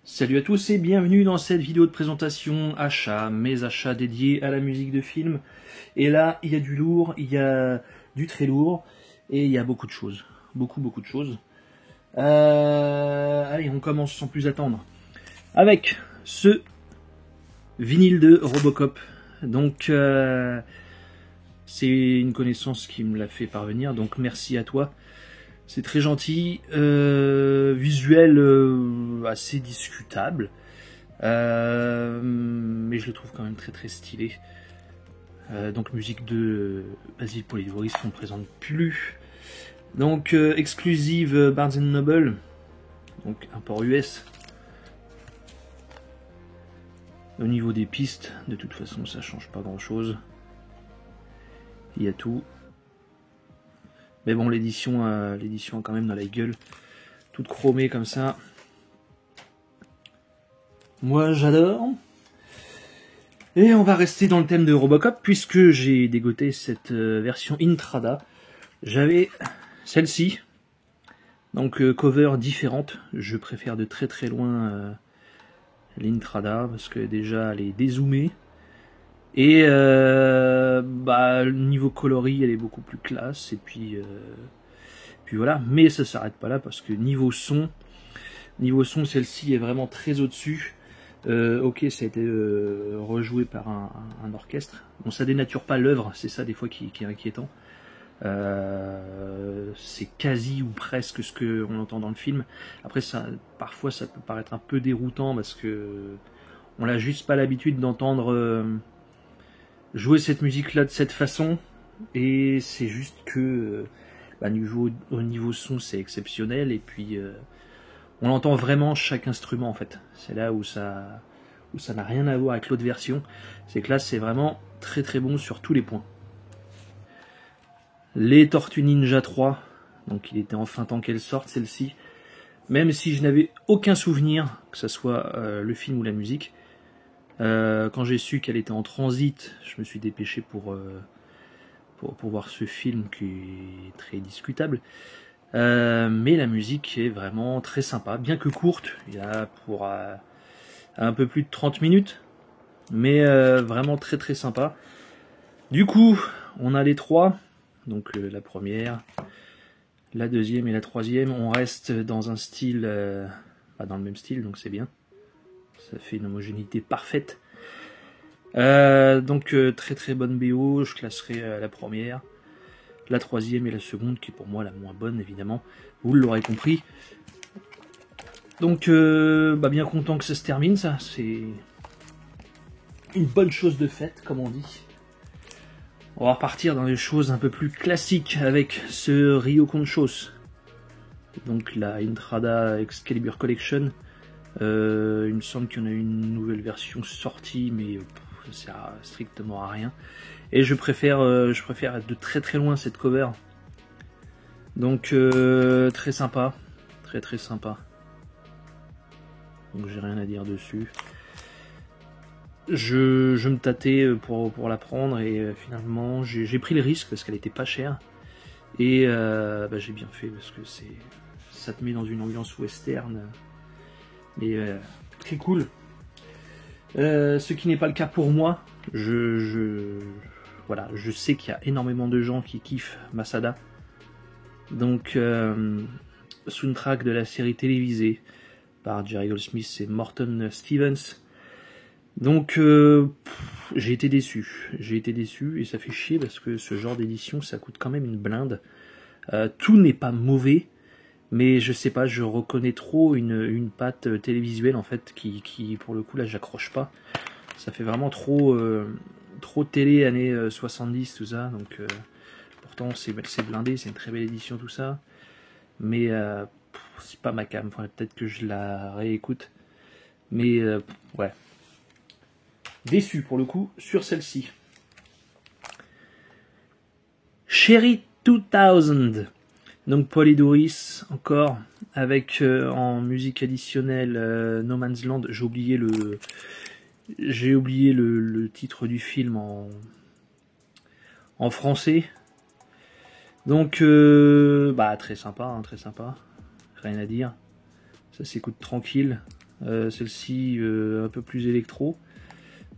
Salut à tous et bienvenue dans cette vidéo de présentation achats, mes achats dédiés à la musique de film. Et là, il y a du lourd, il y a du très lourd et il y a beaucoup de choses. Beaucoup de choses. Allez, on commence sans plus attendre avec ce vinyle de Robocop. Donc, c'est une connaissance qui me l'a fait parvenir, donc merci à toi. C'est très gentil, visuel assez discutable, mais je le trouve quand même très stylé. Donc musique de Basil Polidoris, on ne présente plus. Donc exclusive Barnes & Noble, donc import US. Au niveau des pistes, de toute façon ça change pas grand chose. Il y a tout. Mais bon, l'édition a quand même dans la gueule, toute chromée comme ça. Moi, j'adore. Et on va rester dans le thème de Robocop, puisque j'ai dégoté cette version Intrada. J'avais celle-ci, donc cover différente. Je préfère de très loin l'Intrada, parce que déjà, elle est dézoomée. Et niveau coloris, elle est beaucoup plus classe. Et puis voilà. Mais ça s'arrête pas là parce que niveau son, celle-ci est vraiment très au-dessus. Ok, ça a été rejoué par un orchestre. Bon, ça dénature pas l'œuvre, c'est ça des fois qui est inquiétant. C'est quasi ou presque ce qu'on entend dans le film. Après, parfois, ça peut paraître un peu déroutant parce que on n'a juste pas l'habitude d'entendre jouer cette musique-là de cette façon. Et c'est juste que au niveau son, c'est exceptionnel. Et puis on entend vraiment chaque instrument en fait. C'est là où ça n'a rien à voir avec l'autre version. C'est que là, c'est vraiment très bon sur tous les points. Les Tortues Ninja 3, donc il était enfin temps qu'elle sorte celle-ci. Même si je n'avais aucun souvenir, que ce soit le film ou la musique. Quand j'ai su qu'elle était en transit, je me suis dépêché pour voir ce film qui est très discutable. Mais la musique est vraiment très sympa, bien que courte. Il y a pour un peu plus de 30 minutes, mais vraiment très sympa. Du coup, on a les trois, donc la première, la deuxième et la troisième. On reste dans un style, dans le même style, donc c'est bien. Ça fait une homogénéité parfaite. Donc très bonne BO, je classerai la première, la troisième et la seconde, qui est pour moi la moins bonne évidemment, vous l'aurez compris. Donc bien content que ça se termine, ça, c'est une bonne chose de faite, comme on dit. On va repartir dans des choses un peu plus classiques avec ce Rio Conchos, donc la Intrada Excalibur Collection. Il me semble qu'il y en a une nouvelle version sortie, mais ça sert strictement à rien. Et je préfère de très loin cette cover. Donc très sympa, très sympa. Donc j'ai rien à dire dessus. Je me tâtais pour la prendre et finalement j'ai pris le risque parce qu'elle était pas chère. Et j'ai bien fait parce que ça te met dans une ambiance western. Mais très cool. Ce qui n'est pas le cas pour moi. Voilà, je sais qu'il y a énormément de gens qui kiffent Masada. Donc soundtrack de la série télévisée par Jerry Goldsmith et Morton Stevens. Donc j'ai été déçu et ça fait chier parce que ce genre d'édition ça coûte quand même une blinde. Tout n'est pas mauvais, mais je sais pas, je reconnais trop une patte télévisuelle en fait qui pour le coup là j'accroche pas. Ça fait vraiment trop télé années 70 tout ça, donc pourtant c'est blindé, c'est une très belle édition tout ça, mais c'est pas ma cam, enfin, peut-être que je la réécoute, mais ouais. Déçu pour le coup sur celle-ci. Cherry 2000, donc Polydorus encore, avec en musique additionnelle No Man's Land. J'ai oublié le titre du film en français. Donc très sympa, rien à dire. Ça s'écoute tranquille. Celle-ci un peu plus électro.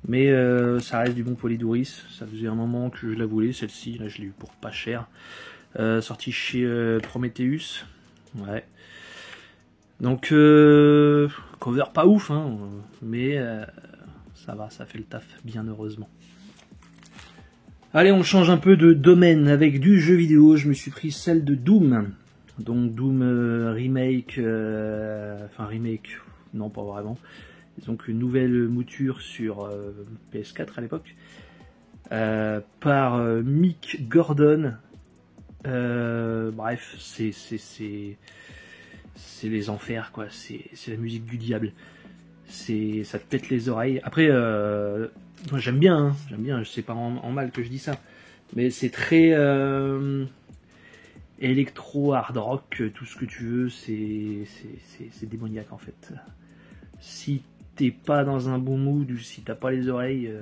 Mais ça reste du bon Polydouris. Ça faisait un moment que je la voulais, celle-ci. Là, je l'ai eu pour pas cher. Sortie chez Prometheus. Ouais. Donc, cover pas ouf, hein, mais ça va, ça fait le taf, bien heureusement. Allez, on change un peu de domaine avec du jeu vidéo. Je me suis pris celle de Doom. Donc, Doom remake. Enfin, remake, non, pas vraiment. Donc une nouvelle mouture sur PS4 à l'époque par Mick Gordon. Bref, c'est les enfers quoi. C'est la musique du diable. Ça te pète les oreilles. Après, moi j'aime bien, hein, j'aime bien. Je sais pas en mal que je dis ça, mais c'est très électro, hard rock, tout ce que tu veux. C'est démoniaque en fait. Si t'es pas dans un bon mood ou si t'as pas les oreilles,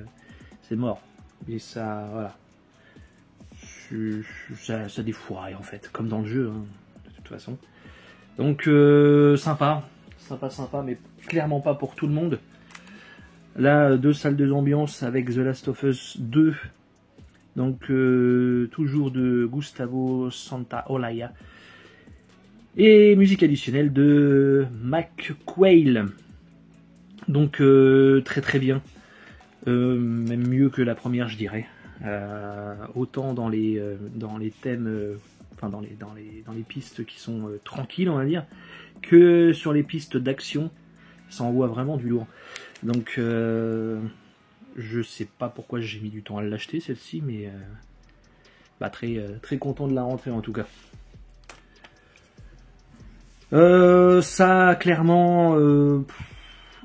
c'est mort. Et ça, voilà. Ça défouraille en fait, comme dans le jeu, hein, de toute façon. Donc, sympa, mais clairement pas pour tout le monde. Là, 2 salles de l'ambiance avec The Last of Us 2. Donc, toujours de Gustavo Santaolalla. Et musique additionnelle de Mac Quayle. Donc très très bien, même mieux que la première je dirais. Autant dans les thèmes, enfin dans les pistes qui sont tranquilles on va dire, que sur les pistes d'action, ça envoie vraiment du lourd. Donc je sais pas pourquoi j'ai mis du temps à l'acheter celle-ci, mais bah, très content de la rentrée en tout cas. Ça clairement.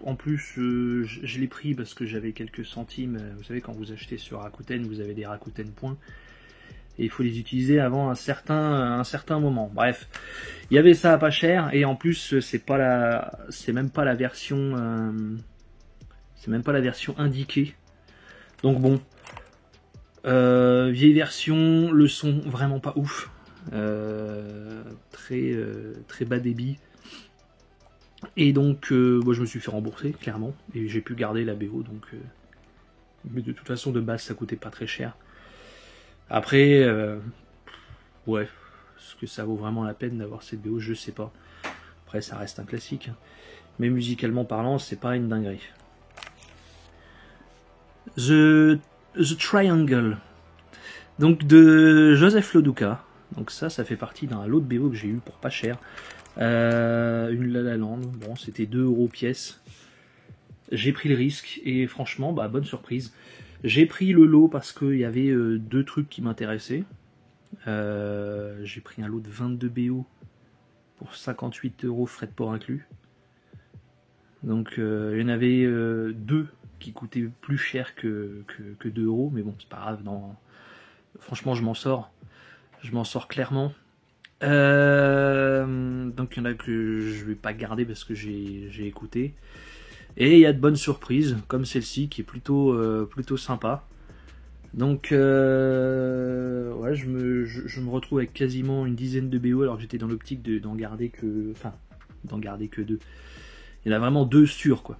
En plus, je l'ai pris parce que j'avais quelques centimes. Vous savez, quand vous achetez sur Rakuten, vous avez des Rakuten points. Et il faut les utiliser avant un certain moment. Bref, il y avait ça à pas cher. Et en plus, c'est même pas la version indiquée. Donc bon, vieille version, le son vraiment pas ouf. Très bas débit. Et donc, moi, je me suis fait rembourser, clairement, et j'ai pu garder la BO, donc... mais de toute façon, de base, ça coûtait pas très cher. Après, ouais, est-ce que ça vaut vraiment la peine d'avoir cette BO, je sais pas. Après, ça reste un classique. Hein. Mais musicalement parlant, c'est pas une dinguerie. The Triangle. Donc, de Joseph Loduca. Donc ça fait partie d'un lot de BO que j'ai eu pour pas cher. Une La La Land, bon c'était 2 € pièce. J'ai pris le risque et franchement bah, bonne surprise. J'ai pris le lot parce qu'il y avait 2 trucs qui m'intéressaient. J'ai pris un lot de 22 BO pour 58 € frais de port inclus. Donc il y en avait 2 qui coûtaient plus cher que 2 €, mais bon c'est pas grave, non. Franchement je m'en sors clairement. Donc il y en a que je vais pas garder parce que j'ai écouté. Et il y a de bonnes surprises, comme celle-ci qui est plutôt sympa. Donc ouais, je me retrouve avec quasiment une dizaine de BO alors que j'étais dans l'optique d'en garder que 2. Il y en a vraiment 2 sûrs quoi.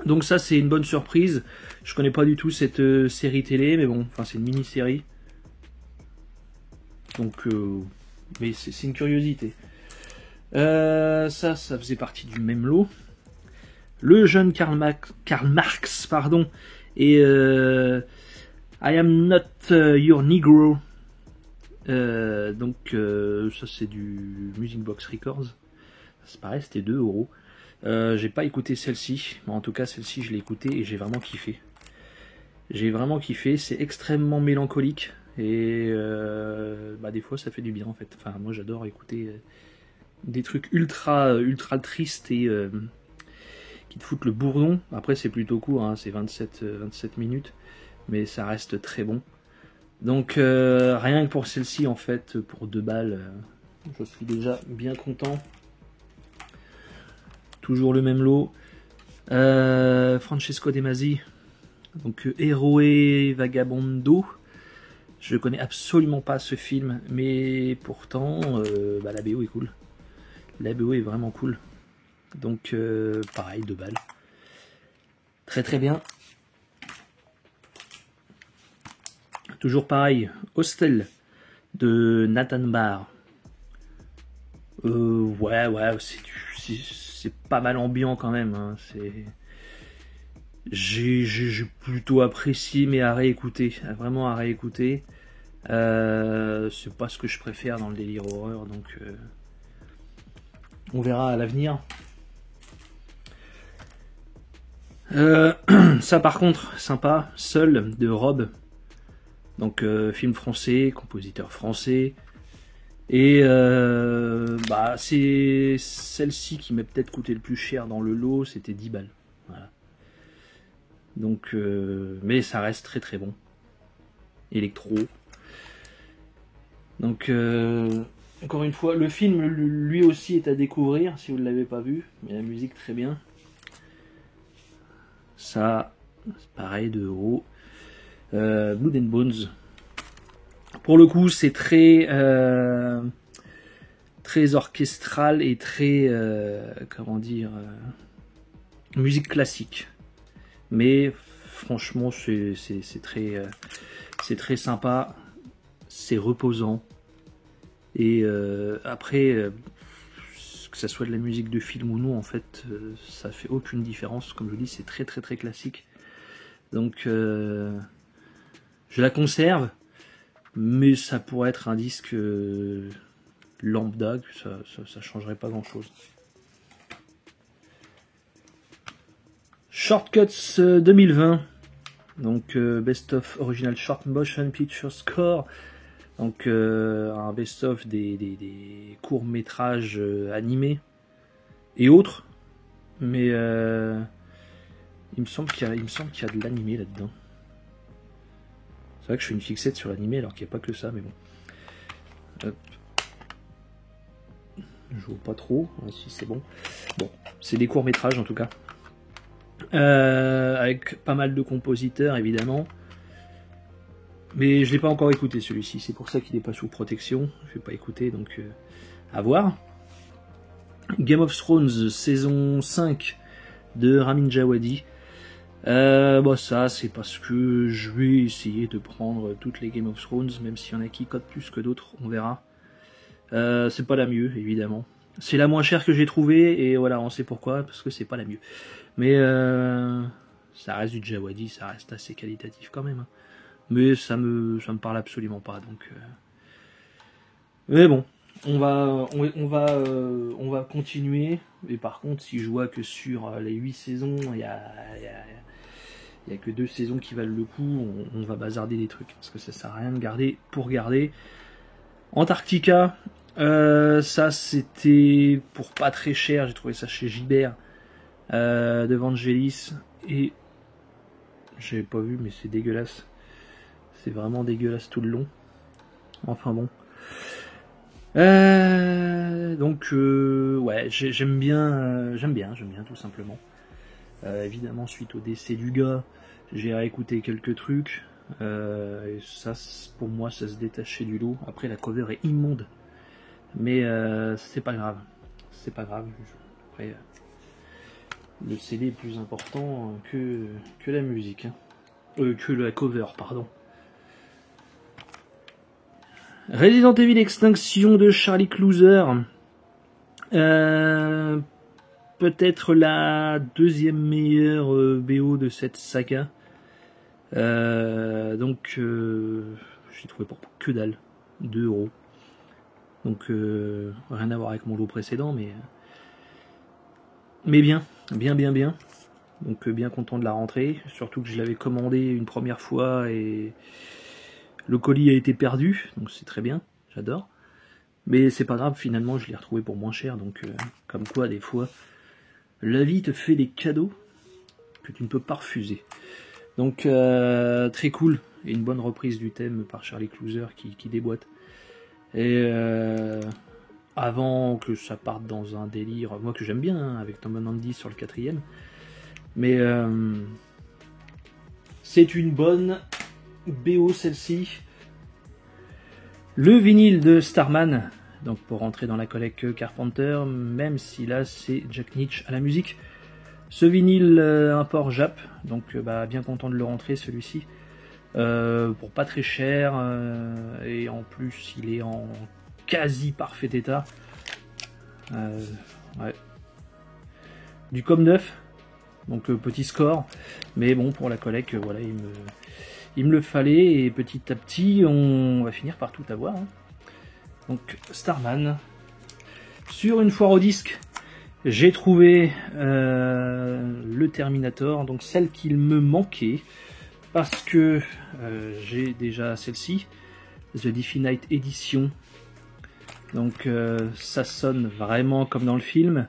Donc ça c'est une bonne surprise. Je connais pas du tout cette série télé, mais bon, enfin c'est une mini-série. Donc mais c'est une curiosité. Ça faisait partie du même lot. Le jeune Karl Marx, pardon, et I Am Not Your Negro. Donc ça c'est du Music Box Records. C'est pareil, c'était 2 €. J'ai pas écouté celle-ci, mais en tout cas celle-ci je l'ai écoutée et j'ai vraiment kiffé. C'est extrêmement mélancolique. Et bah des fois ça fait du bien en fait. Enfin moi j'adore écouter des trucs ultra tristes et qui te foutent le bourdon. Après c'est plutôt court, hein, c'est 27 minutes, mais ça reste très bon. Donc rien que pour celle-ci en fait, pour 2 balles, je suis déjà bien content. Toujours le même lot. Francesco De Masi, donc Héroe Vagabondo. Je connais absolument pas ce film, mais pourtant, bah, la BO est cool. La BO est vraiment cool. Donc pareil, 2 balles. Très très bien. Toujours pareil, Hostel de Nathan Barr. Ouais, c'est pas mal ambiant quand même. Hein. J'ai plutôt apprécié, mais à réécouter, vraiment à réécouter. C'est pas ce que je préfère dans le délire horreur, donc on verra à l'avenir. Ça par contre, sympa, Seul de Rob. Donc film français, compositeur français. Et bah, c'est celle-ci qui m'a peut-être coûté le plus cher dans le lot, c'était 10 balles. Voilà. Donc, mais ça reste très très bon. Électro. Donc, encore une fois, le film lui aussi est à découvrir si vous ne l'avez pas vu. Mais la musique très bien. Ça, pareil, 2 euros. Blood and Bones. Pour le coup, c'est très très orchestral et très comment dire musique classique. Mais franchement, c'est très sympa, c'est reposant. Et après, que ça soit de la musique de film ou non, en fait, ça fait aucune différence. Comme je vous dis, c'est très très très classique. Donc, je la conserve. Mais ça pourrait être un disque lambda, ça changerait pas grand chose. Shortcuts 2020, donc Best of Original Short Motion Picture Score, donc un best of des courts métrages animés et autres, mais il me semble qu'il y a de l'animé là-dedans. C'est vrai que je fais une fixette sur l'animé alors qu'il n'y a pas que ça, mais bon. Hop. Je vois pas trop, si c'est bon. Bon, c'est des courts-métrages en tout cas. Avec pas mal de compositeurs évidemment. Mais je l'ai pas encore écouté celui-ci, c'est pour ça qu'il n'est pas sous protection. Je vais pas écouter, donc à voir. Game of Thrones, saison 5 de Ramin Djawadi. Bon, ça c'est parce que je vais essayer de prendre toutes les Game of Thrones, même s'il y en a qui codent plus que d'autres, on verra. C'est pas la mieux, évidemment. C'est la moins chère que j'ai trouvée, et voilà, on sait pourquoi, parce que c'est pas la mieux. Mais ça reste du Djawadi, ça reste assez qualitatif quand même. Hein. Mais ça me parle absolument pas, donc... Mais bon, on va continuer. Et par contre, si je vois que sur les 8 saisons, il y a que 2 saisons qui valent le coup, on va bazarder des trucs. Parce que ça sert à rien de garder pour garder. Antarctica, ça c'était pour pas très cher. J'ai trouvé ça chez Gibert de Vangelis. Et j'avais pas vu, mais c'est dégueulasse. C'est vraiment dégueulasse tout le long. Enfin bon. Donc ouais, j'aime bien tout simplement. Évidemment, suite au décès du gars, j'ai réécouté quelques trucs. Et ça, pour moi, ça se détachait du lot. Après, la cover est immonde, mais c'est pas grave. C'est pas grave. Après, le CD est plus important que la musique, hein. Que la cover, pardon. Resident Evil Extinction de Charlie Clouser. Peut-être la deuxième meilleure BO de cette saga. Donc j'ai trouvé pour que dalle, 2 euros. Donc rien à voir avec mon lot précédent, mais bien. Donc bien content de la rentrée, surtout que je l'avais commandé une première fois et le colis a été perdu, donc c'est très bien, j'adore. Mais c'est pas grave, finalement je l'ai retrouvé pour moins cher, donc comme quoi des fois la vie te fait des cadeaux que tu ne peux pas refuser. Donc très cool, et une bonne reprise du thème par Charlie Clouser qui déboîte. Et avant que ça parte dans un délire, moi que j'aime bien, hein, avec Tom Andy sur le 4ème, mais c'est une bonne BO celle-ci. Le vinyle de Starman, donc pour rentrer dans la collecte Carpenter, même si là c'est Jack Nitzsche à la musique. Ce vinyle import Jap, donc bien content de le rentrer celui-ci, pour pas très cher, et en plus il est en quasi parfait état. Ouais. Du comme neuf, donc petit score, mais bon pour la collecte, voilà, il me le fallait, et petit à petit on va finir par tout avoir. Hein. Donc Starman. Sur une foire au disque, j'ai trouvé le Terminator, donc celle qu'il me manquait, parce que j'ai déjà celle-ci, The Definite Edition. Donc ça sonne vraiment comme dans le film.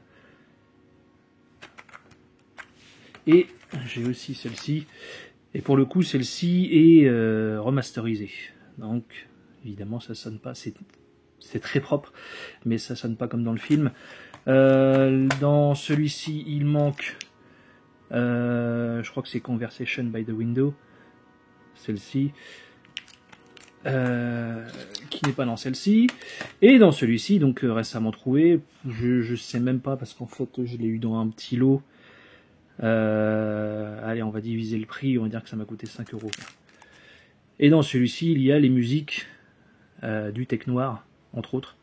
Et j'ai aussi celle-ci. Et pour le coup, celle-ci est remasterisée. Donc évidemment, ça sonne pas. C'est très propre, mais ça sonne pas comme dans le film. Dans celui-ci, il manque, je crois que c'est Conversation by the Window, celle-ci, qui n'est pas dans celle-ci. Et dans celui-ci, donc récemment trouvé, je sais même pas, parce qu'en fait je l'ai eu dans un petit lot. Allez, on va diviser le prix, on va dire que ça m'a coûté 5 €. Et dans celui-ci, il y a les musiques du Tech Noir, entre autres.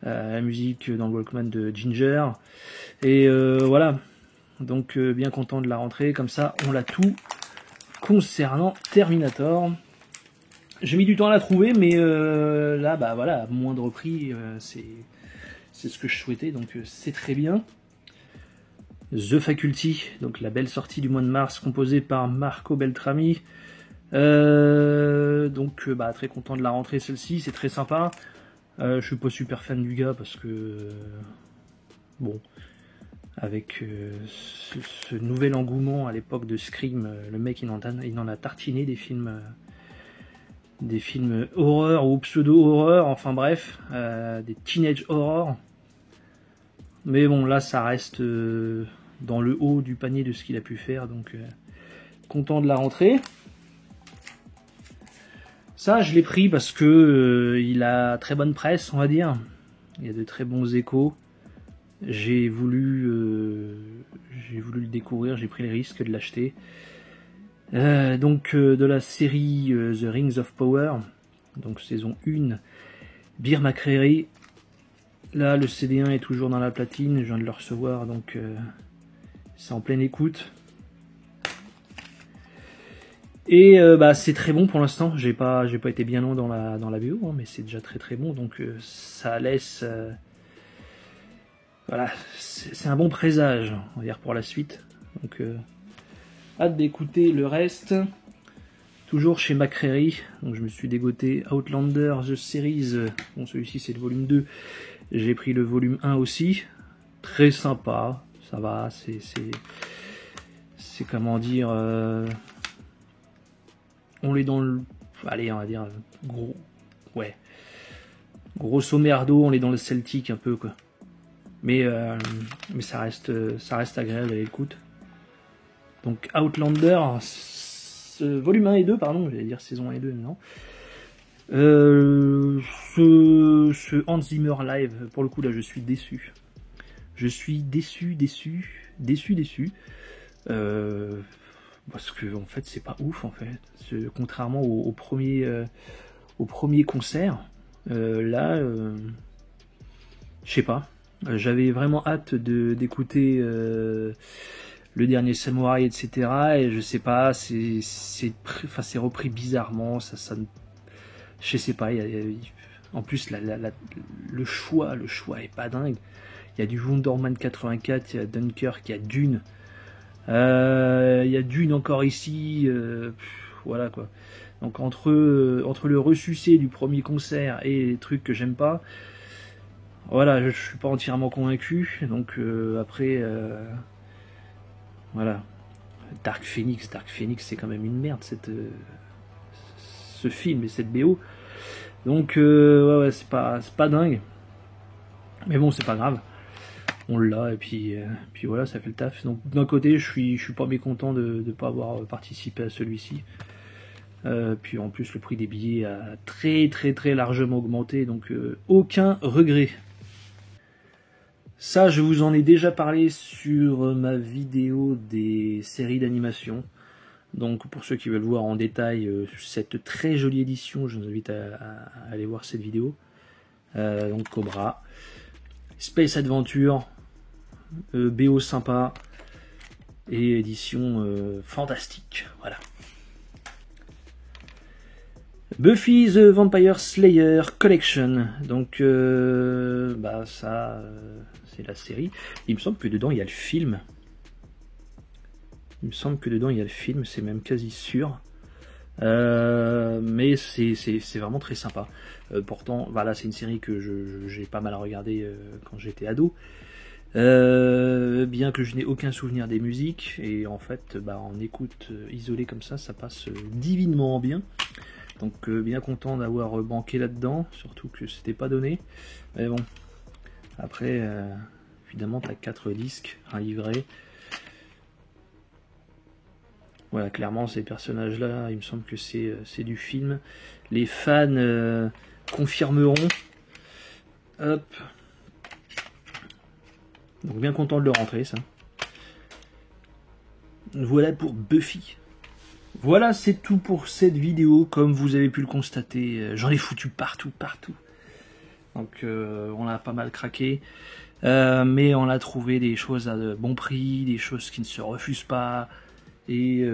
La musique dans le Walkman de Ginger. Et voilà. Donc bien content de la rentrée. Comme ça, on l'a tout concernant Terminator. J'ai mis du temps à la trouver, mais là, voilà, à moindre prix, c'est ce que je souhaitais. Donc c'est très bien. The Faculty, donc la belle sortie du mois de mars, composée par Marco Beltrami. Donc très content de la rentrée, celle-ci, c'est très sympa. Je suis pas super fan du gars parce que bon, avec ce nouvel engouement à l'époque de Scream, le mec il en a tartiné des films horreur ou pseudo-horreur, enfin bref, des teenage horror. Mais bon, là ça reste dans le haut du panier de ce qu'il a pu faire, donc content de la rentrée. Ça, je l'ai pris parce que il a très bonne presse, on va dire. Il y a de très bons échos. J'ai voulu le découvrir, j'ai pris le risque de l'acheter. De la série The Rings of Power, donc saison 1, Beer McCreary. Là, le CD1 est toujours dans la platine, je viens de le recevoir, donc c'est en pleine écoute. Et c'est très bon pour l'instant. J'ai pas été bien long dans la BO, hein, mais c'est déjà très très bon. Donc ça laisse, voilà, c'est un bon présage, on va dire, pour la suite. Donc hâte d'écouter le reste. Toujours chez McCreary. Donc je me suis dégoté Outlander The Series. Bon, celui-ci c'est le volume 2. J'ai pris le volume 1 aussi. Très sympa. Ça va. C'est comment dire. On est dans le, allez, on va dire gros, ouais, grosso merdo, on est dans le celtique un peu, quoi. Mais ça reste agréable à l'écoute. Donc Outlander, volume 1 et 2, pardon, j'allais dire saison 1 et 2, non. Ce Hans Zimmer live, pour le coup là, je suis déçu. Je suis déçu. Parce que en fait c'est pas ouf en fait, contrairement au premier concert. Là je sais pas, j'avais vraiment hâte d'écouter le dernier Samouraï, etc. Et je sais pas, c'est repris bizarrement, ça je sais pas, en plus le choix est pas dingue. Il y a du Wonder Woman 84, il y a Dunkirk, il y a Dune. Il y a Dune encore ici, voilà quoi. Donc entre le ressucé du premier concert et les trucs que j'aime pas, voilà, je suis pas entièrement convaincu. Donc après, voilà. Dark Phoenix, c'est quand même une merde ce film et cette BO. Donc ouais, c'est pas dingue. Mais bon, c'est pas grave. On l'a, et puis voilà, ça fait le taf. Donc d'un côté, je suis pas mécontent de ne pas avoir participé à celui-ci. Puis en plus le prix des billets a très largement augmenté, donc aucun regret. Ça, je vous en ai déjà parlé sur ma vidéo des séries d'animation. Donc pour ceux qui veulent voir en détail cette très jolie édition, je vous invite à aller voir cette vidéo. Donc Cobra, Space Adventure, BO sympa et édition fantastique. Voilà. Buffy the Vampire Slayer Collection. Donc ça c'est la série. Il me semble que dedans il y a le film. C'est même quasi sûr. Mais c'est vraiment très sympa. Pourtant, voilà, c'est une série que j'ai pas mal regardé quand j'étais ado. Bien que je n'ai aucun souvenir des musiques, et en fait, en écoute isolée comme ça passe divinement bien. Donc bien content d'avoir banqué là-dedans, surtout que c'était pas donné. Mais bon, après, évidemment, t'as 4 disques, un livret. Voilà, clairement, ces personnages-là, il me semble que c'est du film. Les fans confirmeront. Hop. Donc bien content de le rentrer, ça. Voilà pour Buffy. Voilà, c'est tout pour cette vidéo. Comme vous avez pu le constater, j'en ai foutu partout. Donc on a pas mal craqué. Mais on a trouvé des choses à bon prix, des choses qui ne se refusent pas. Et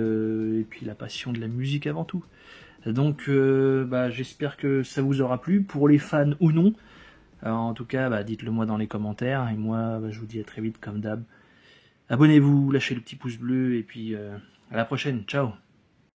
puis la passion de la musique avant tout. Donc j'espère que ça vous aura plu, pour les fans ou non. Alors, en tout cas, dites-le moi dans les commentaires, et moi je vous dis à très vite comme d'hab. Abonnez-vous, lâchez le petit pouce bleu, et puis à la prochaine, ciao.